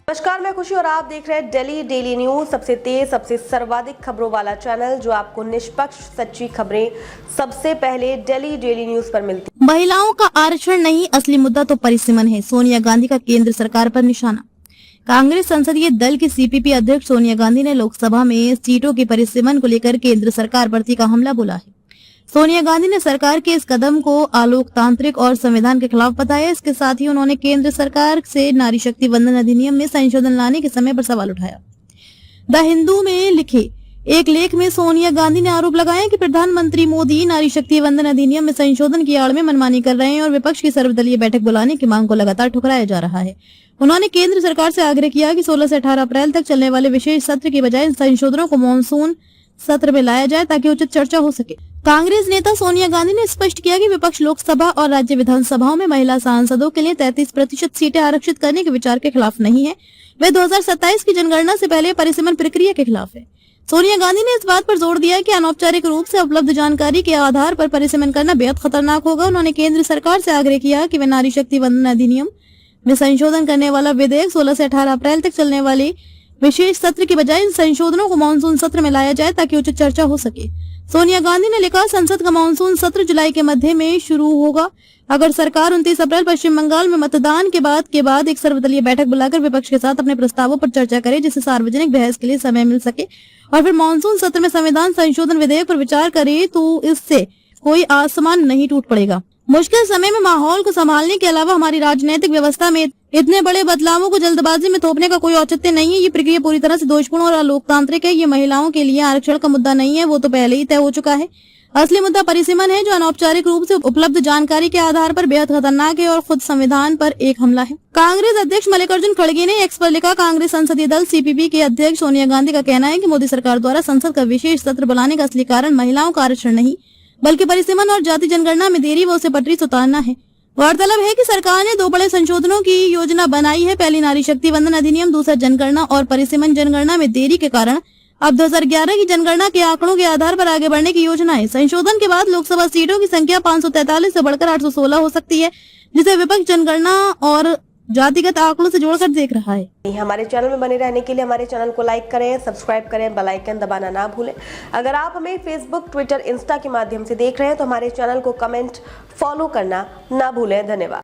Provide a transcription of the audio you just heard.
नमस्कार, मैं खुशी और आप देख रहे हैं दिल्ली डेली न्यूज। सबसे तेज, सबसे सर्वाधिक खबरों वाला चैनल जो आपको निष्पक्ष सच्ची खबरें सबसे पहले दिल्ली डेली न्यूज पर मिलती। महिलाओं का आरक्षण नहीं, असली मुद्दा तो परिसीमन है। सोनिया गांधी का केंद्र सरकार पर निशाना। कांग्रेस संसदीय दल की सीपीपी अध्यक्ष सोनिया गांधी ने लोकसभा में सीटों के परिसीमन को लेकर केंद्र सरकार पर तीखा हमला बोला है। सोनिया गांधी ने सरकार के इस कदम को अलोकतांत्रिक और संविधान के खिलाफ बताया। इसके साथ ही उन्होंने केंद्र सरकार से नारी शक्ति वंदन अधिनियम में संशोधन लाने के समय पर सवाल उठाया। द हिंदू में लिखे एक लेख में सोनिया गांधी ने आरोप लगाया कि प्रधानमंत्री मोदी नारी शक्ति वंदन अधिनियम में संशोधन की आड़ में मनमानी कर रहे हैं और विपक्ष की सर्वदलीय बैठक बुलाने की मांग को लगातार ठुकराया जा रहा है। उन्होंने केंद्र सरकार से आग्रह किया कि 16 से 18 अप्रैल तक चलने वाले विशेष सत्र की बजाय इन संशोधनों को मानसून सत्र में लाया जाए ताकि उचित चर्चा हो सके। कांग्रेस नेता सोनिया गांधी ने स्पष्ट किया कि विपक्ष लोकसभा और राज्य विधानसभाओं में महिला सांसदों के लिए 33% सीटें आरक्षित करने के विचार के खिलाफ नहीं है। वे 2027 की जनगणना से पहले परिसीमन प्रक्रिया के खिलाफ है। सोनिया गांधी ने इस बात पर जोर दिया कि अनौपचारिक रूप से उपलब्ध जानकारी के आधार पर परिसीमन करना बेहद खतरनाक होगा। उन्होंने केंद्र सरकार से आग्रह किया कि वे नारी शक्ति वंदन अधिनियम में संशोधन करने वाला विधेयक 16 से 18 अप्रैल तक चलने वाले विशेष सत्र की बजाय इन संशोधनों को मानसून सत्र में लाया जाए ताकि उचित चर्चा हो सके। सोनिया गांधी ने लिखा, संसद का मानसून सत्र जुलाई के मध्य में शुरू होगा। अगर सरकार 29 अप्रैल पश्चिम बंगाल में मतदान के बाद एक सर्वदलीय बैठक बुलाकर विपक्ष के साथ अपने प्रस्तावों पर चर्चा करे जिससे सार्वजनिक बहस के लिए समय मिल सके और फिर मानसून सत्र में संविधान संशोधन विधेयक पर विचार करे तो इससे कोई आसमान नहीं टूट पड़ेगा। मुश्किल समय में माहौल को संभालने के अलावा हमारी राजनीतिक व्यवस्था में इतने बड़े बदलावों को जल्दबाजी में थोपने का कोई औचित्य नहीं है। ये प्रक्रिया पूरी तरह से दोषपूर्ण और अलोकतांत्रिक है। ये महिलाओं के लिए आरक्षण का मुद्दा नहीं है, वो तो पहले ही तय हो चुका है। असली मुद्दा परिसीमन है जो अनौपचारिक रूप से उपलब्ध जानकारी के आधार पर बेहद खतरनाक है और खुद संविधान पर एक हमला है। कांग्रेस अध्यक्ष मल्लिकार्जुन खड़गे ने एक्स पर लिखा, कांग्रेस संसदीय दल सीपीपी के अध्यक्ष सोनिया गांधी का कहना है कि मोदी सरकार द्वारा संसद का विशेष सत्र बुलाने का असली कारण महिलाओं का आरक्षण नहीं बल्कि परिसीमन और जाति जनगणना में देरी व उसे पटरी से उतारना है। गौरतलब है कि सरकार ने 2 बड़े संशोधनों की योजना बनाई है। पहली नारी शक्ति वंदन अधिनियम, दूसरा जनगणना और परिसीमन जनगणना में देरी के कारण अब 2011 की जनगणना के आंकड़ों के आधार पर आगे बढ़ने की योजना है। संशोधन के बाद लोकसभा सीटों की संख्या 543 से बढ़कर 816 हो सकती है, जिसे विपक्ष जनगणना और जातिगत आंकड़ों से जोड़कर देख रहा है। हमारे चैनल में बने रहने के लिए हमारे चैनल को लाइक करें, सब्सक्राइब करें, बेल आइकन दबाना ना भूलें। अगर आप हमें फेसबुक, ट्विटर, इंस्टा के माध्यम से देख रहे हैं तो हमारे चैनल को कमेंट, फॉलो करना ना भूलें। धन्यवाद।